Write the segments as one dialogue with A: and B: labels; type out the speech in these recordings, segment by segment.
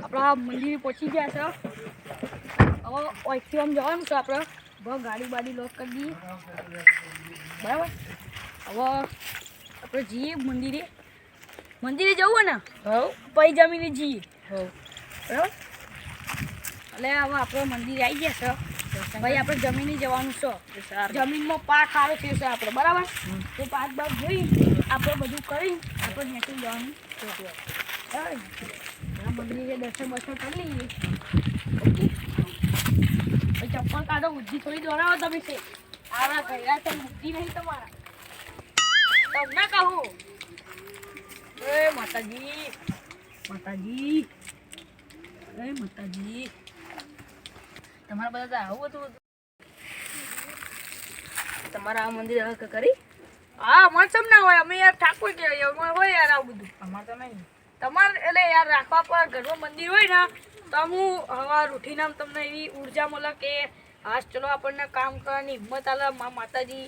A: આપણા મંદિરે પહોંચી ગયા છે. હવે અહીંથી આમ જવાનું છે આપણે. ગાડી બાડી લોક કરી દઈએ બરાબર. હવે આપણે જઈએ મંદિરે જવું ને પછી જમીને જઈએ બરાબર. એટલે હવે આપણે મંદિરે આવી ગયા છે ભાઈ. આપણે જમીને જવાનું છે. જમીનમાં પાક સારો છે આપણે બરાબર. તો પાક બાગ જોઈ આપણે બધું કરી આપણે નીકળી જવાનું મંદિરે દર્શન બર્શન કરી લઈએ. ઓકે ચપ્પલ કાઢો. બુદ્ધિ થોડી દોરાવો તમે છે. આવડા કર્યા છે બુદ્ધિ નહીં તમારા. તમને કહું એ માતાજી માતાજી એ માતાજી તમારા બધા તો આવું હતું. તમારા આ મંદિર હવે કરી હા અમારે સમ ના હોય. અમે યાર ઠાકોર કહેવાય હોય યાર આવું બધું. અમારે તો નહીં. તમારે એટલે યાર રાખવા પર ઘરમાં મંદિર હોય ને તો હું હવા ઉઠીને તમને એવી ઉર્જા મળે કે હા ચલો આપણને કામ કરવાની હિંમત આલે માતાજી એ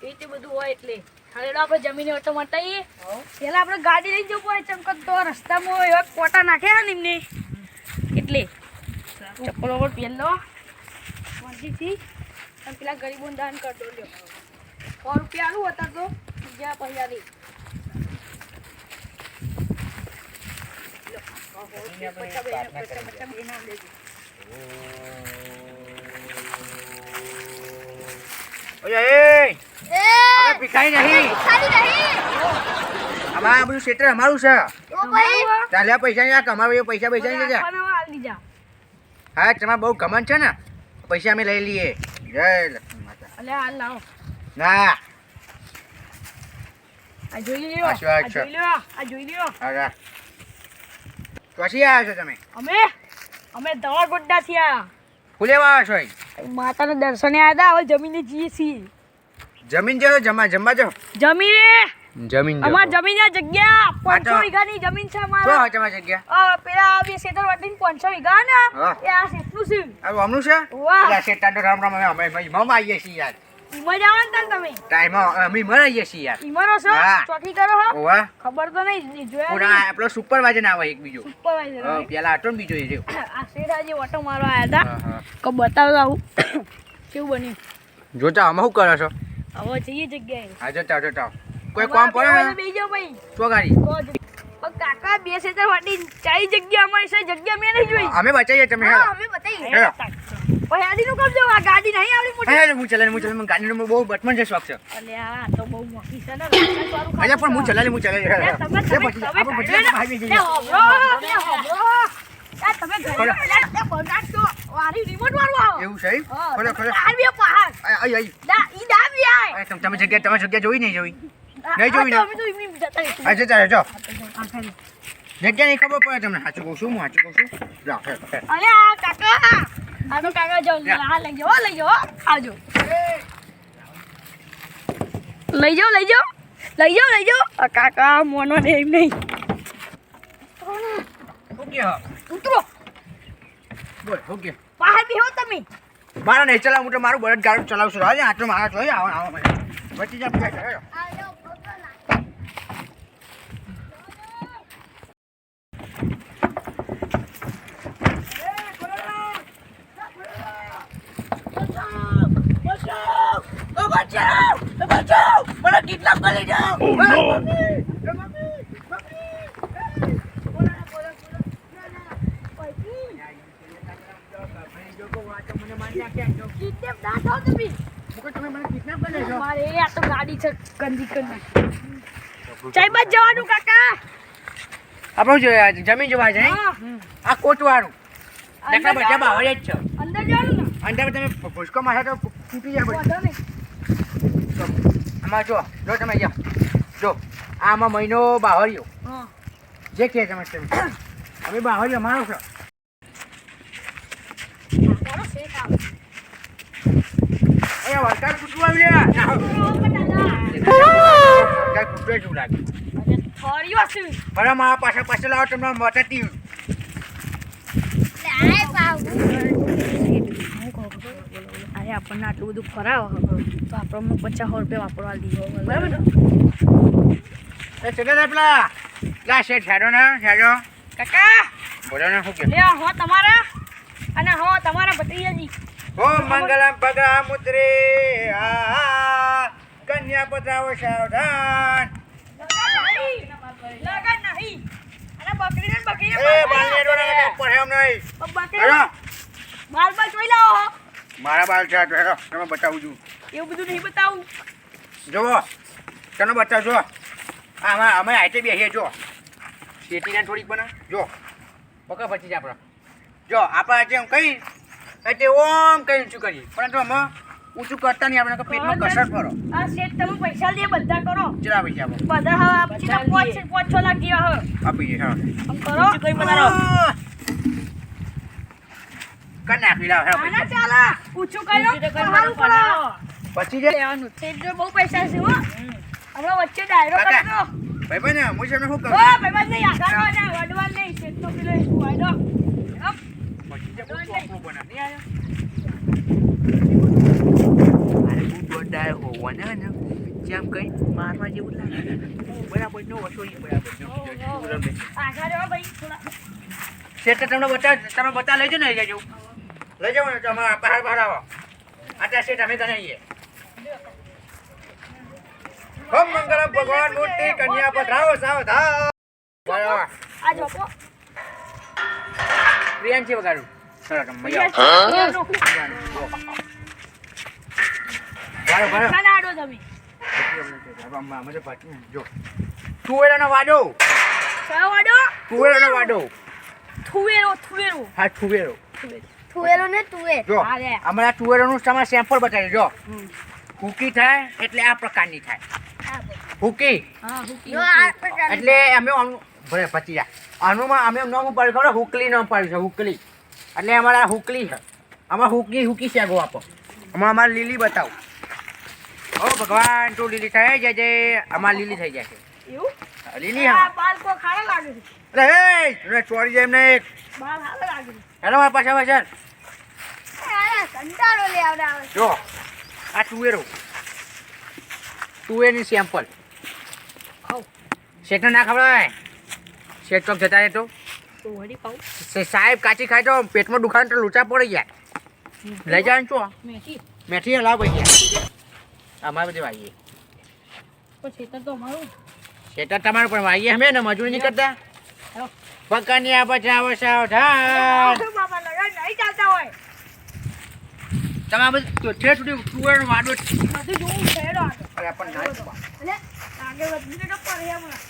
A: રીતે બધું હોય. એટલે હાલે આપણે જમીને ઓટો મટાઈએ. પહેલાં આપણે ગાડી લઈ જવું પડે ચમકત તો રસ્તામાં એવા કોટા નાખ્યા ને એમને એટલે ચપ્પલ વગર પહેલો મંદિરથી અને પેલા ગરીબોને દાન કરતો લ્યો. 100 રૂપિયા આલું હતા તો બીજા પૈસા દે.
B: બધું ક્ષેત્ર અમારું છે. ચાલ્યા પૈસા કમાવે પૈસા પૈસા નહીં
A: દીધા.
B: હા તમારે બહુ કમન છે ને પૈસા અમે લઈ લઈએ. જય લક્ષ્મી માતા.
A: અલે હાલ લાવો.
B: ના
A: આ જોઈ લ્યો. આ જોઈ લ્યો. આ જોઈ લ્યો.
B: હા ક્યાંથી આવ્યા છો તમે?
A: અમે દવા ગોડ્ડા થયા.
B: ફૂલેવા આવ્યા છો?
A: માતાના દર્શને આવ્યા. હવે જમીને જઈએ છીએ.
B: જમીન જો જમવા જો જમીન
A: અમાર જમીન જગ્યા 500 વીઘાની જમીન છે અમારે.
B: શું તમારી જગ્યા?
A: પેલા બે સેટર વાટીને 500 વીઘા ને એ આ સેટનું છે.
B: આ અમનું છે?
A: વાહ
B: સેટા તો રામ રામ અમે મમ આવીએ છીએ યાર.
A: ઈમાં જવાનું તાર તમે
B: ટાઈમ અમે મરાઈએ છીએ યાર.
A: ઈમારો છો ચોકી કરો હો.
B: ઓવા
A: ખબર તો નહીં જોયા.
B: પૂરા આપણો સુપરવાઇઝર આવે એક બીજો.
A: સુપરવાઇઝર
B: હા પેલા આટો બીજો એ રહ્યો.
A: આ સેરાજી ઓટો મારવા આવ્યા હતા. કો બતાવો આવું કેવું બન્યું.
B: જોતા આમાં શું કરો છો?
A: હવે જઈએ જગ્યાએ.
B: હા જોતા કોઈ કામ પડે
A: બેજો ભાઈ
B: તો ગાડી
A: કાકા બે સેટર વાટી ચાઈ જગ્યા અમારી છે. જગ્યા મેં નહીં જોઈ.
B: અમે બચાઈએ તમે
A: હા અમે બતાઈએ. ભાઈ આદીનું કામ જો આ ગાડી નહીં આવડી મોટી.
B: હે હું ચલાને ગાડીનો બહુ બટમન છે શોખ છે.
A: અલે આ તો બહુ મોટી છે ને રસ્તા વાળું.
B: અરે પણ હું ચલાને
A: તમે વારી રિમોટ વાળું આવો.
B: એવું છે? ખોલો
A: આ બે પહાડ
B: આઈ
A: ઈ દાબી આય.
B: તમે જગ્યા જોઈ નહીં જોઈ? નહીં જોઈ ને?
A: અમે તો એમની જતા રહીશું.
B: આ જતા રહેજો. જગ્યા નહીં ખબર પડે તમને. સાચું કહું છું. જાઓ
A: અરે આ કાકા આ તો કાકા જો આ લઈ જાઓ આવજો. લઈ જાઓ આ કાકા મોનો ને એમ નહીં.
B: ઓકે
A: ઉતરો
B: બોલ ઓકે
A: બહાર બેહો તમે.
B: મારા નહીં ચલાવ હું તો મારું બળદ ગાડું ચલાવશું. આજે આટલો મારા જોઈએ આવો મને બચી જા પૈસા હેડો. મને કિડનેપ કરી જાઓ. જમીન જોવા જાય. આ કોટવાળું બધા બાવળે જ છે.
A: અંદર જવાનું ને
B: અંદર તમે ભૂસકો મારે તો તૂટી જાય બધું. આમાં જો તમે જો આમાં મહિનો બાવળિયો જે કહે તમે અમે બાવળિયો મારો છો. વરસાદ કૂટવા આવ્યા. કૂટવે શું લાગે? મારા પાછળ લાવો તમને મોટાટી.
A: મારે આપણને આટલું બધું કરાવો તો આપણે 50 રૂપિયા વાપરવા દઈએ બરાબર ને
B: એ ચલે પેલા લા શેઠ છાડો ને છાડો
A: કાકા
B: બોલો ને શું કે
A: લે હો તમારા અને હો તમારા ભત્રીજાજી
B: ઓમ મંગલમ પગલા મુદ્રે આ કન્યા પધરાવો સાવધાન
A: લગન નહીં અને બકરી
B: એ બાલને ડોના કે પરહેમ નહીં
A: બકરી
B: હેલો
A: બાલ બાલ જોઈ લાવો
B: મારા બાલ છે તો હેલો તમે બતાવું છું
A: એવું બધું નહીં બતાવું
B: જુઓ તને બતાવજો આમાં અમે આઈટે બેસીએ જો શેતીને થોડીક બના જો બકા પછી જ આપણે જો આપણે આજે કઈ એટલે ઓમ કઈ ઊંચું કરીએ પરંતુ અમે ઊંચું કરતા નહીં આપણે પેટમાં કસર કરો
A: આ સેટ તમે પૈસા લે બધા કરો
B: જરા પૈસા આપો
A: બધા હવે આપી 5-6 લાખ જેવા હવે
B: આપી દે હા
A: આમ કરો કઈ બનાવો
B: કર નાખી લાવ હેલો
A: આના ચાલા ઊંચું કર્યો સારું કરો
B: પછી જે
A: લેવાનું સેટ જો બહુ પૈસા છે હો હમણાં વચ્ચે ડાયરો
B: કાકા.
A: કરી દો
B: ભાઈ બને હું તમને શું
A: ઓ
B: કરું
A: ભાઈબંધ નહીં આગારો ને વડવાન નહીં સેટ તો પેલો વાયદો
B: પછી જે હું ચોપડું બના નહીં આવ્યો અરે હું દોડાય હોવાના ને જેમ કઈ મારવા જેવું લાગે બરાબર નો વસોઈ બરાબર નો
A: આગારો ભાઈ થોડા
B: શેઠ તમને બતા લઈ જાઓ ને લઈ જાઓ લઈ જાઓ ને તમે બહાર બહાર આવો આટલા શેઠ અમે ગણાઈએ ઓમ મંગલમ ભગવાન મૂર્તિ કન્યા પધરાવો સાવધાન બરાબર
A: આ જોકો
B: પ્રિયાંશી વગાડું ચલો તમે મજા આવો બરાબર
A: કાના આડો તમે
B: જો તુવેરાનો વાડો
A: કયો વાડો
B: તુવેરાનો વાડો
A: થુવેરો
B: હા તુવેરો
A: થુવેરો ને તુવેર
B: જો
A: હા લે
B: અમારા તુવેરોનું તમારે સેમ્પલ બતાવી જો હુકી થાય એટલે આ પ્રકારની થાય હુકી
A: હા હુકી
B: એટલે અમે ભલે પચી જાય આનુંમાં અમે નામ ઉપાડ્યું ખબર હુકલી નામ પાડ્યું છે હુકલી એટલે અમારા હુકલી છે આમાં હુકી શેગો આપો હમણાં અમારે લીલી બતાવો ઓ ભગવાન તું લીલી થઈ જાય અમારે લીલી થઈ જાય છે
A: એવું
B: લીલી
A: આ
B: હા
A: બાલ કો ખારા લાગે છે
B: અરે એ ચોરી જાય એમને એક
A: બાલ હારા લાગે છે
B: હેલો મારા પાછા
A: કંટાળો લે આવે
B: જો આ તુવેરની સેમ્પલ
A: ખાવ
B: શેઠને ના ખબર શેઠ ચોક જતા રહે તો
A: તો વળી પાઉં
B: સાહેબ કાચી ખાય તો પેટમાં દુખાન તો લૂચા પડી જાય લઈ જાય છો
A: મેથી
B: મેથી હલાવ ભાઈ અમારે બધી વાગીએ
A: પછી તો અમારું
B: શેઠ તમારું પણ વાગીએ અમે ને મજૂરી નહીં કરતા
A: હેલો
B: પકડની બચાવો સાવધાન
A: બાબા લગન નહીં ચાલતા હોય
B: તમારે બધું ઠેર સુધી તુવેરનો વાડો જ.
A: બધું જોવું છે હેડો આગળ
B: અરે પણ ના છુપા.
A: એટલે આગળ વધીને તો પડે હમણાં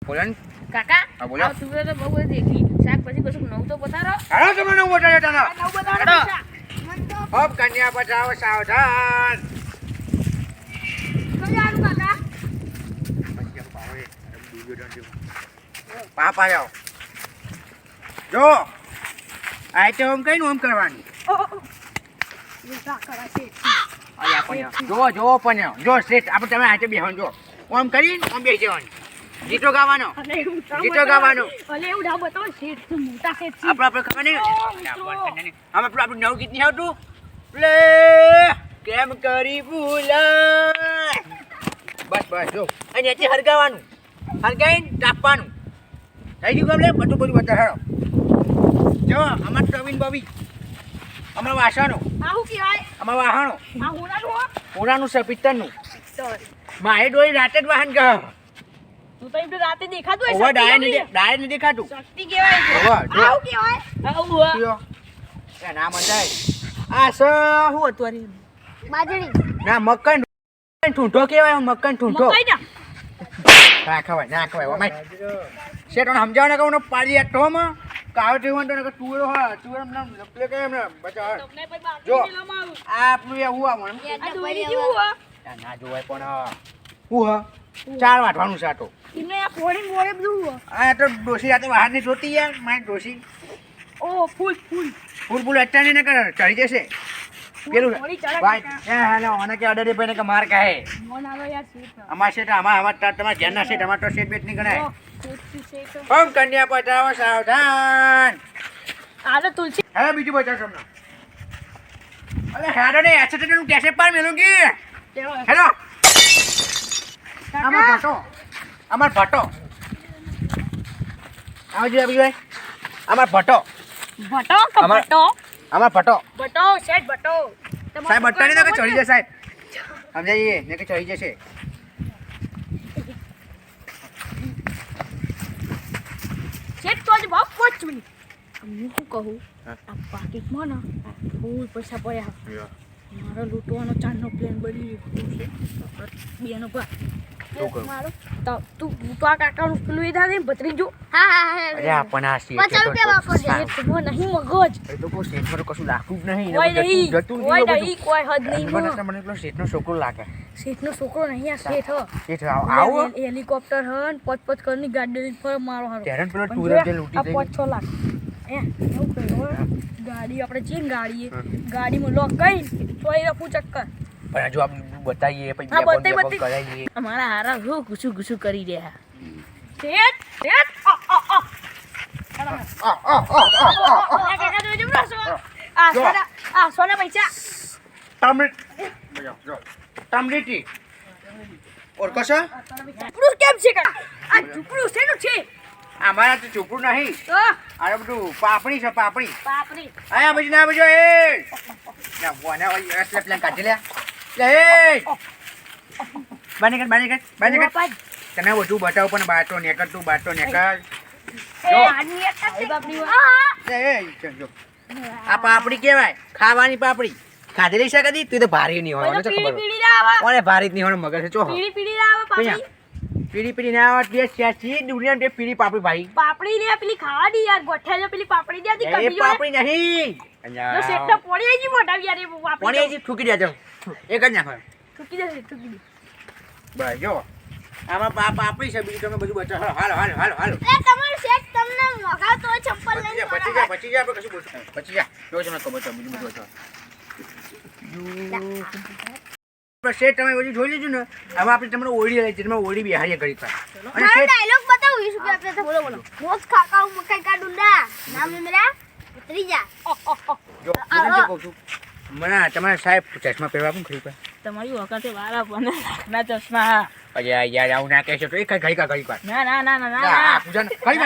B: બોલો ને
A: કાકા
B: હા, બોલો.
A: આ તુવેર તો બહુ બધી દેખી શાકભાજી કશું નવું તો બતારો
B: હાલો તમે નવું બતાવો તને
A: આ નવું બતારો
B: હેડો.
A: પૈસા
B: હપ કન્યા બચાવો સાવધાન
A: કઈ આનું કાકા
B: પાપા જાઓ જો આ તો આમ કઈ આમ કરવાની અલ્યા પણ જો પણ જો શેઠ આપણે તમે આજે બેહવાનું જો આમ કરીને આમ બેસી જવાનું ગીતો ગાવાનો ગીતો ગાવાનો
A: અલે એવું ના બતાવો શેઠ મોટા શેઠ
B: આપણે ખબર નહીં આમાં પેલું આપણું નવું ગીત નહીં આવતું લે કેમ કરી ભૂલા બસ જો અને એથી હરગાવાનું હરગાઈને તાપવાનું થઈ ગયું કામ લે બધું બતાવો જો અમાર પ્રવીણ બબી અમારા વાસણો
A: આ હું કહેવાય
B: અમારા વાહણો
A: આ હોનાનું
B: પૂરાનું છે પિત્તરનું
A: સોરી
B: મારે ડોળી રાતે જ વાહન ગયો
A: તું તો એમ તો રાતે દેખાતું
B: ઓવા ડાયર નથી દેખાતું
A: શક્તિ કહેવાય છે
B: ઓવા, જો.
A: આ હું કહેવાય આવું
B: કયો? એ ના મજાય આ શું હતું અરે
A: બાજરી
B: ના મકન ઠૂંઠો કહેવાય મકન ઠૂંઠો
A: મકાઈ ના
B: ના ખવાય ઓમાય શેઠ સમજાવને કહું ને પાડી આ ટોમાં કાવ ટીવન તો તુવેરો હા તુવેરો નામ લપલે કે એમને બચા
A: તમને પછી બાકી
B: જો.
A: લેવામાં આવું
B: આ આપણું એવું આમ
A: આ દોરી જેવું હો
B: ના જોવાય પણ હું હ 4 વાટવાનું છે આ તો
A: ઇને આ પોણી મોરે બધું હો
B: આ તો ડોસી રાતે બહાર ની જોતી યાર મારી ડોસી
A: ઓ ફૂલ
B: ફૂલ અટાણી ને કર ચડી જશે પેલું
A: થોડી ચડક
B: ભાઈ એ હાલો મને કે ઓર્ડર પે ને કે માર કહે
A: મોન આલો યાર શેઠ
B: અમાર સેટ અમાર તમારા ઘરના સેટ અમાર તો સેટ બેટ નહીં ગણાય
A: શેઠ
B: ઓમ કન્યા પધારો સાવધાન
A: આલો તુલસી
B: હવે બીજું બચાવ તમને અલે હેડો ને એસેટ નું કેસે પર મેલુંગી હેડો અમાર ફટો આવજો અભિભાઈ અમાર ફટો અમાર ફટો
A: બટો શેઠ બટો
B: સાહેબ બટ્ટાની ને કે ચડી જશે સાહેબ સમજાઈએ ને કે ચડી જશે
A: શેઠ તો જ બાપ 5 મિનિટ હું શું કહું આ પાકીટમાં ને ફૂલ પૈસા પડ્યા મારો લૂંટવાનો ચાંદનો પ્લાન બની બેનો પર મારો તો તું તો આ કાકાનું પેલું એ થાય ભત્રીજો
B: અરે આપણ આ સીટ
A: 50 રૂપિયા વાપરજે તો નહીં મગજ
B: એ તો કોઈ સીટ પર કશું લાગતું જ નહીં
A: કોઈ નહીં કોઈ હદ નહીં
B: મને પેલો સીટનો છોકરો લાગે
A: શેઠનો છોકરો નહીં આ શેઠ
B: સીટ આવો
A: હેલિકોપ્ટર હન 5-5 કરોડની ગાડી પર મારો હારો
B: તેરન પેલો ટૂર જે લૂંટી
A: આ 5-6 લાખ એવું કર્યું ગાડી આપણે ચીન ગાડીમાં લોક કરી તો એ રફુ ચક્કર
B: પણ જો આપણે બતાઈએ પછી
A: હા, બતાઈ,
B: બે
A: બતાઈ.
B: કરાઈએ
A: અમારા હારા હું ઘુસું કરી રહ્યા શેઠ શેઠ કાકા જોઈ જમ આ સોના પૈસા
B: ટમરીટી ઓર કશા
A: ઝૂપડું કેમ છે કાકા આ ઝૂપડું શેનું છે
B: અમારા તો ચોપડું નહીં
A: તો
B: આ બધું પાપડી છે પાપડી
A: બાપરી
B: આયા પછી ના બજો એ ના બોના ઓય એટલે પ્લાન કાઢી લે એ બાને કર તને બધું બતાવ પણ બાટો નેકર તું બાટો નેકર
A: એ આની એક બાપરી
B: એ જો આ પાપડી કહેવાય ખાવાની પાપડી ખાધેલી છે કદી તું તો ભારી નહીં હોય તો ખબર
A: પીડી રાવા
B: ઓને ભારી જ નહીં હોય મગજ છે ચો
A: પીડી રાવા પાપડી
B: પીડી ના આવત બે ચાચી દુનિયા બે પીડી પાપડી ભાઈ
A: પાપડી ને પેલી ખાવાની યાર ગોઠિયા જો પેલી પાપડી દે દી
B: એ
A: કભી
B: પાપડી નહીં
A: જો સેટ પોડી આજી મોટા યાર એ પાપડી
B: કોણે જી ઠુકી દેજો એક જ નાખો
A: ઠુકી દે ઠુકી દે
B: બસ જો આમાં પાપડી છે બીજું તમે બધું બચાવ હાલો
A: એ તમારો શેઠ તમને મગાવતો હોય ચંપલ લઈને
B: પછી જા આપણે કશું બોલશું પછી જા જો તમે ખબર છે બીજું બધું બતાવો શેઠ તમે બધું જોઈ લીધું ને હવે આપણે તમને ઓળી લઈ તમે ઓળી બિહારીએ કરી અને શેઠ
A: ડાયલોગ બતાવો 20 રૂપિયા આપે તો બોલો મોસ ખાકા હું મકાઈ કા ડુંડા નામ ને મેરા ઉતરી જા
B: જો હું કહું છું મને તમારા સાહેબ ચશ્મા પહેરવા પણ ખરી
A: તમારી વખતે વારા બને ના ચશ્મા
B: અરે યાર આવું ના કહેશો તો એક ઘડી કા
A: ના
B: પૂજા ઘડી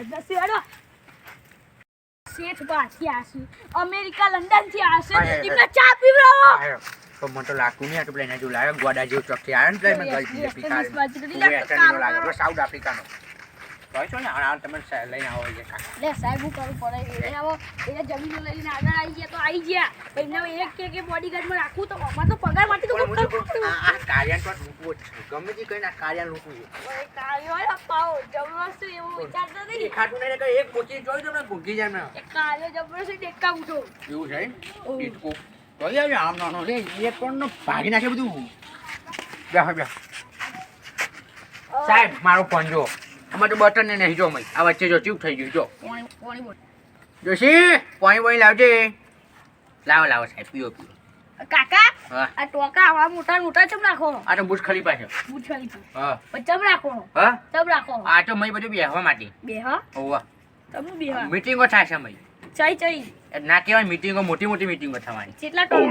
B: સાહેબ શેઠ બાથી આસી અમેરિકા લંડન થી આસે એમને ચા પીવરાવો તો મને તો લાગતું નહીં આટલું એને જો લાગે ગોડા જેવું ચોકથી આવે ને એટલે મેં ગઈ લાગે સાઉથ આફ્રિકાનો કહો છો ને આ તમે લઈને આવો છે કાકા
A: લે સાહેબ હું કરું પડે એ આવો એ જમીન લઈને આગળ આવી ગયા તો આવી ગયા પછી એક કે બોડીગાર્ડમાં રાખું તો અમાર તો પગાર માટે તો
B: આ કાર્યાન તો લૂંટવું છે ગમે તે કઈને આ કાર્યાન લૂંટવું છે
A: ઓય કાર્યો અપાવો જબરદસ્તી એવું વિચારતો નહીં
B: ખાટું નહીં કે એક પોચી જોઈ દો ને ભૂગી જાય ને
A: એક કાર્યો જબરદસ્તી ટેકા ઉઠો
B: એવું છે ઈટકો તો યાર આમ નાનો લે એક પણ ભાગી નાખે બધું બે સાહેબ મારો ફોન જો અમાર તો બટન ને નહીં જો મય આ વચ્ચે જો ચૂપ થઈ ગયું જો
A: પાણી બોલ
B: જોશી પાણી લાવજે લાવો સાહેબ પીઓ
A: કાકા
B: હા
A: આ ટોકા આવા મોટા ચમ રાખો
B: આ તો બુજ ખલીફા છે
A: પૂછવાની
B: હા
A: ચમ રાખો
B: હા
A: ચમ રાખો
B: આ તો મય બધું બેહવા માટે
A: બે હા
B: ઓવા
A: તમે બે હા
B: મીટિંગો થાય છે મય
A: ચઈ
B: ના કહેવાય મીટિંગો મોટી મીટિંગો થવાની
A: કેટલા કરો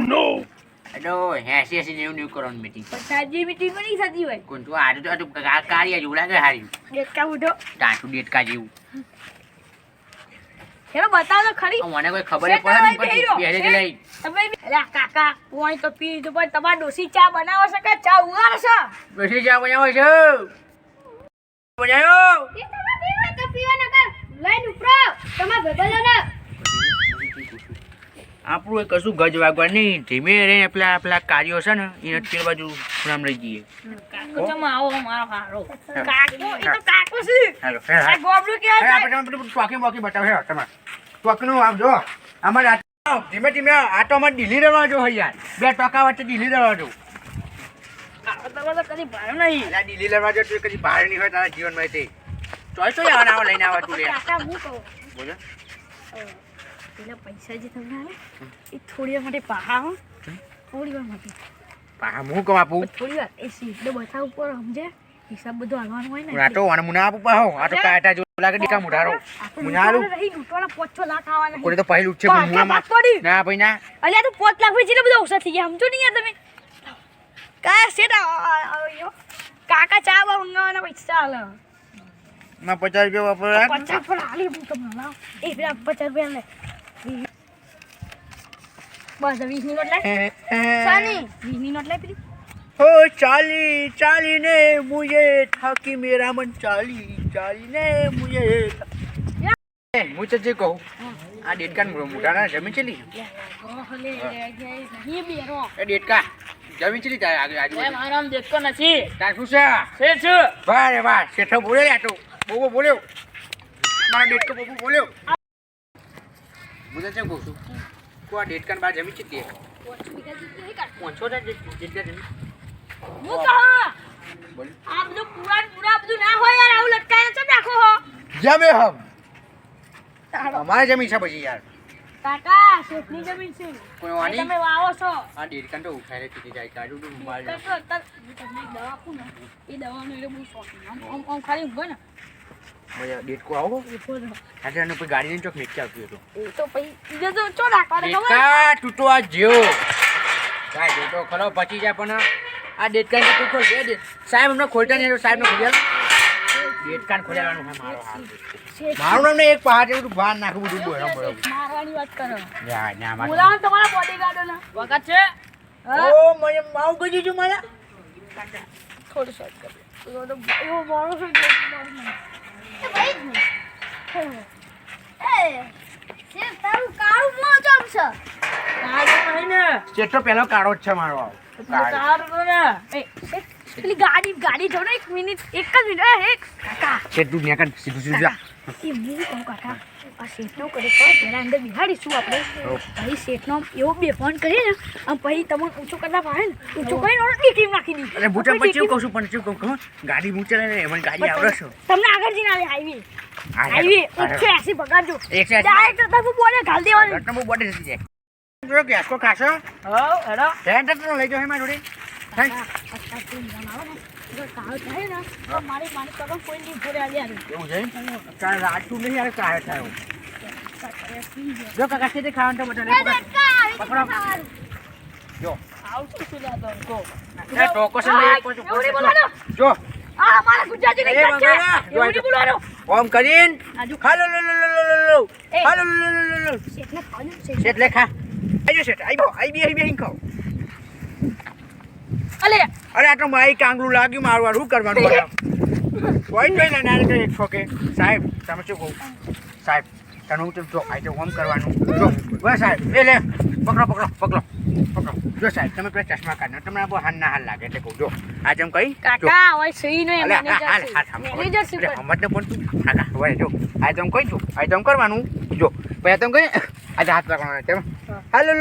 B: એટલે 80 90 કરવાની મીટિંગ
A: સાજી મીટિંગ નહીં થતી હોય
B: કોણ તો આ તો કાર્ય જેવું લાગે હારી
A: ડેટકા ઉઠો
B: ટાટુ ડેટકા જેવું
A: હેલો બતાવો તો ખરી
B: મને કોઈ ખબર પડે નહીં પણ બેરે જ લઈ
A: તમે અલા કાકા પોણી તો પી દીધું પણ તમાર ડોસી ચા બનાવો છે કે ચા ઉગાડે છે
B: બેસી જા બનાવો છે બનાયો
A: એ તમે પીવા તો પીવા ન કર લઈને ઉપરો તમાર ભેબલોને
B: આપણું એ કશું ગજ વાગવા નહીં ધીમે રહીને પેલા કાર્યો છે ને એને તે બાજુ નામ લઈ જઈએ
A: કાકો ચમ આવો મારો હારો કાકો એ તો કાકો છે
B: હાલો
A: આ ગોબડું કે છે
B: ટોકી બતાવે હે તમે ટોકનું આવજો અમારે ધીમે આટો અમારે ઢીલી રહેવા જો યાર બે ટોકા વચ્ચે ઢીલી રહેવા જો
A: તમે તો કદી ભાર નહીં
B: અલા ઢીલી રહેવા જો તું કદી બહાર નહીં હોય તારા જીવનમાં તે ચોઈસ યાર આવો લઈને આવા તું લે
A: કાકા હું કહું
B: બોલો
A: પેલા પૈસા જે તમને આવે એ થોડી વાર માટે પાહા હો થોડી વાર માટે
B: પાહા હું કમ આપું
A: થોડી વાર એ સીધો બતાવ ઉપર સમજે હિસાબ બધો હાલવાનો હોય ને
B: આ તો મને આપું પાહો આ તો કાટા જો લાગે ડીકા મુઢારો મુનારું
A: રહી લૂંટવાના 5 લાખ આવવાના
B: કોને તો પહેલું છે
A: કાકા
B: મુના
A: વાત પડી.
B: ના ભાઈ ના
A: અલ્યા તો 5 લાખ પછી એટલે બધા ઓછા થઈ ગયા સમજો નહીં યાર તમે કાય સેટ આવ્યો કાકા ચા મંગાવવાના પૈસા હાલ
B: ના 50 રૂપિયા વાપરા
A: 50 પર હાલી હું તમને લાવ એ પેલા 50 રૂપિયા લે બસ 20 ની નોટ લે સાની 20 ની નોટ લે પેલી
B: हो चाली ने मुझे ठाकी मेरा मन चाली ने मुझे मुझे जे कहूँ आ डेट का मोटा ना जमीन चली ए डेट का जमीन चली जाए आगे आगे
A: મારો આમ દેખતો નથી
B: तार શું છે
A: છે છે
B: વાહ રે વાહ શેઠો બોલે યા તો બોબો બોલ્યો મારા ડેટ કો બોબો બોલ્યો મુझे જે કહું છું કો આ ડેટ કાન બા જમીન ચલી પહોંચો તા ડેટ કા જમીન
A: હું કહા
B: બોલ
A: આ બધું પૂરા બધું ના હોય યાર આવું લટકાઈને ચમ રાખો હો
B: જમે હમ हमारे जमीन છે પછી યાર
A: કાકા શેઠની જમીન છે
B: કોઈ વાની
A: તમે વાવો છો
B: આ ડેટ કાન તો ઉઠાઈ લે જાય કાઢું તો મોબાઈલ
A: તમને દવા આપું ને એ દવાનું એટલે બહુ શોખ આમ ખાલી ઊભો ને
B: મજા ડેટ કો આવો આજે એને કોઈ ગાડી લઈને ચોક મેચ આવતી હતો
A: એ તો પછી બીજો તો ચો રાખવાનો ખબર
B: ડેટકા તૂટવા જ્યો કાય જો તો ખરો પચી જાય પણ આ ડેટ કાન તું ખોલ દે સાહેબ અમને ખોલતા નહીં સાહેબ ને ખોલ્યા ડેટ કાન ખોલાવાનું છે મારો હાલ મારું નામ ને એક પહાડ એવું ભાન નાખું બધું બોલો બોલો
A: મારવાની વાત કરો
B: યા ના માર
A: બોલાવો તમારા બોડીગાર્ડો ને વખત છે
B: ઓ મને માવ ગઈ છું મારા
A: થોડું શોર્ટ કરો એવો તો એવો મારો છે કે ભાઈ એ સે તારું કાળું મોં જમ છે કાળું નહીં ને
B: ચેટો પેલો કાળો જ છે મારો
A: કાળું ને એ પેલી ગાડી જો ને 1 મિનિટ એક જ મિનિટ એક કાકા
B: ચેટું ને કાન સીધું સીધું જા
A: એ હું કહું કાકા આ શેઠનો કરે તો પેલા અંદર બિહાડીશું આપણે પછી શેઠનો એવો બે ફોન કરીએ ને આમ પછી તમને ઊંચો કરતા પાડે ને ઊંચો કરીને ઓર ટીમ નાખી દી
B: અરે બુટા પછી કહું છું પણ શું કહું ગાડી મૂચે ને મને ગાડી આવડે છે
A: તમને આગળ જઈને આવે હાઈવે 180 પગારજો
B: 180
A: ડાયરેક્ટ તમે બોલે ઘાલ દેવાની
B: રટનો બોડે જતી જાય જો ગેસ કો ખાશો
A: હો હેડો
B: રેન્ટ તો લઈ જાવ હે મારી જોડે
A: મારી પગમ કોઈ નહીં ઘરે આવી
B: એવું છે કાલ રાતું નહીં યાર કાય થયો જો કાકા છે તે ખાવાનું તો બધા પકડો જો
A: આવશું સુલા તો
B: એ ટોકો છે ને એક
A: એવડી બોલવાનો
B: જો
A: આ મારા ગુજરાતી નહીં
B: એ
A: છે
B: મગના
A: એવડી બોલવાનો
B: ઓમ કરીન
A: આજુ
B: હાલો હાલો
A: શેઠને ખાવાનું છે
B: શેઠ લેખા આજો શેઠ આઈ બી ખાઓ
A: અલે
B: અરે આ તો મારી કાંગલું લાગ્યું મારું શું કરવાનું બધા કોઈ કઈ ના ના એક છોકે સાહેબ તમે શું કહું સાહેબ તને હું જો આ તો હોમ કરવાનું જો બસ સાહેબ એ લે પકડો જો સાહેબ તમે પેલા ચશ્મા કાઢો તમને બહુ હાલ ના હાલ લાગે એટલે કહું જો આ જેમ કઈ
A: કાકા હોય સહી નો
B: હાલ
A: મેનેજર શું કરે
B: સમજ ને પણ તું કાકા હોય જો આ જેમ કઈ છું આ જેમ કરવાનું જો પછી તમે કઈ આજે હાથ પકડવાનો તેમ હાલો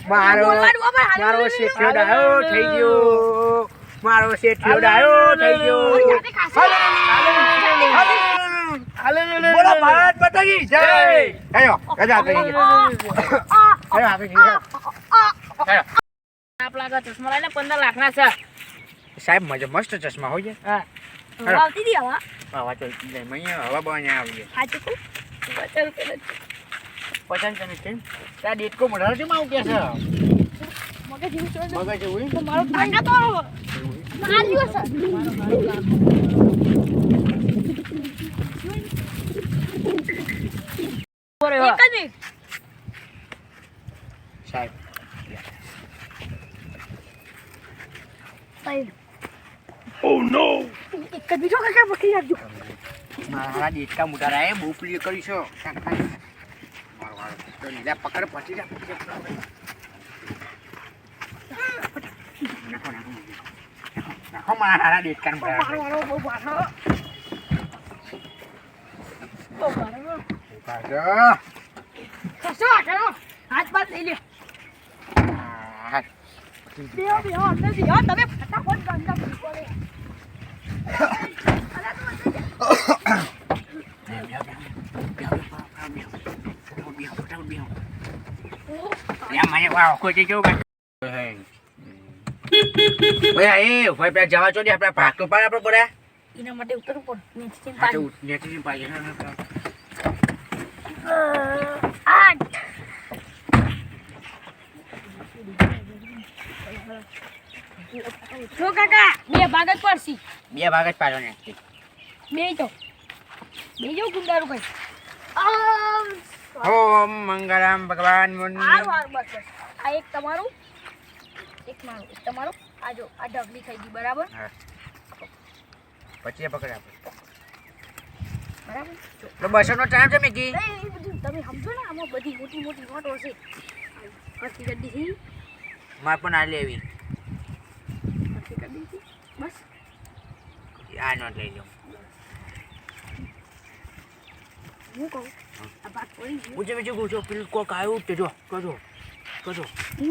B: મારો શેઠિયો ડાયો થઈ ગયો મારો શેઠિયો ડાયો થઈ ગયો બોલો ભારત માતા કી જય આયો રાજા કરી આયો આગળ જઈ આયો
A: આપલા ચશ્મા લઈને 15 લાખ ના છે
B: સાહેબ મસ્ત ચશ્મા હોય છે
A: હા આવતી દી આવા
B: હવા તો મૈયા હવા બને આવી
A: સાચું કહું 50 રૂપિયા
B: 50 છે ત્યાં ડેટકો મળારો છે માં કે છે
A: મગજ જેવું છે
B: મગજ એવું
A: તો મારો કાકા તો માર્યો છે એક જ મિનિટ
B: સાહેબ
A: સાઈડ ઓ નો એક જ બીજો કાકા પકડી રાખજો
B: મારા ડેટકા મોટા રાય બહુ પ્રિય કરી છો મારો તો લીધા પકડ પચી જા નાખો મારા ડેટકા
A: મારો બહુ બાઠો ઓ મારો કશો આટલો હાથ બાદ લઈ લ્યો બેહો અંદર બેહો તમે ફટાફટ ગંદા ભૂકો લે
B: જવા ચો આપણે ભાગ તો પાડ આપણે બધા
A: એના માટે ઉતરવું પડે નીચેથી
B: હા તો
A: પાણી.
B: નેચી પાઈ
A: આઠ. જો કાકા બે ભાગ જ પડશે.
B: બે ભાગ જ પાડો ને
A: બે જો ગુંડારું કઈ.
B: ઓમ મંગળમ ભગવાન મુનિ
A: હારું હારું બસ બસ. આ એક તમારું એક મારું એક તમારું. આ જો આ ઢગલી થઈ ગઈ બરાબર
B: હા પછી પકડ આપણે
A: બરાબર.
B: તો 200 નો ટાઈમ છે મેકી
A: એ બધું તમે સમજો ને આમાં બધી મોટી મોટી નોટો છે. ખર્ચી કરી દીધી
B: માર પણ આ લેવી
A: ખર્ચી કરી દીધી બસ.
B: આ નોટ લઈ લો
A: હું કહું આ ભાગ પડી ગયો
B: પૂછે બીજું પૂછો પેલું કોક આવ્યું તે જો કજો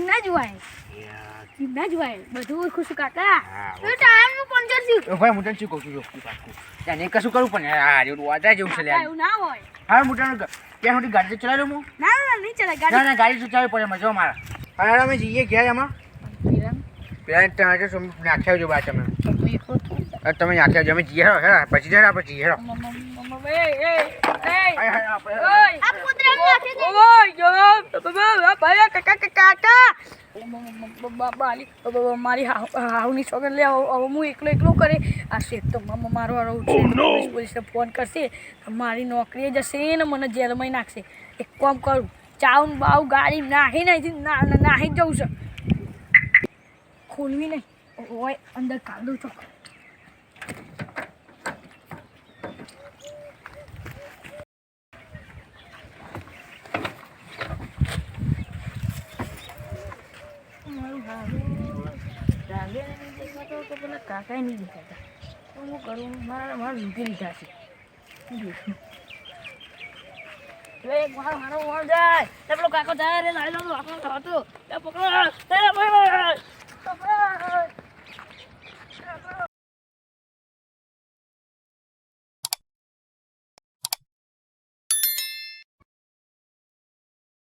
A: ના જોવાય
B: યાર
A: ના જોવાય બધું ખુશ કાકા.
B: હા,
A: તો ટાઈમનું પંચર થયું.
B: ઓ ભાઈ મુટન શું કહું છું જો પાકું ત્યાં નહીં કશું કરું પણ આ જેવું વાટા જેવું છે લે
A: કાકા, એવું ના હોય.
B: હા મુટન ત્યાં સુધી ગાડી તો ચલાવી લઉં હું
A: ના ના નહીં ચાલે
B: ના
A: ગાડી.
B: ના ગાડી તો ચાલવી પડે મજો મારા હા અમે જઈએ ગયા એમાં પેલા ત્યાં જો નાખ્યા જો બા તમે તમે નાખ્યા જો અમે જઈએ હે પછી જરા આપણે જઈએ હેરો
A: મારી હાવની સોગન લે હવે હું એકલો કરે આ શેઠ તો મારો રહું છે પોલીસને ફોન કરશે મારી નોકરી જશે ને મને જેલમાં નાખશે. એક કામ કરું ચાઉન બાવ ગાડી નાહી નાહી જવું છે. ખોલવી નહીં હોય અંદર કાઢું છો. કાકા નહીં દેખાતા તો હું કરું મારા લૂંટી લીધા છે. એક મારો વળ જાય પેલો કાકો જાય રે લાઈ લો આપણો ખાતો પકડો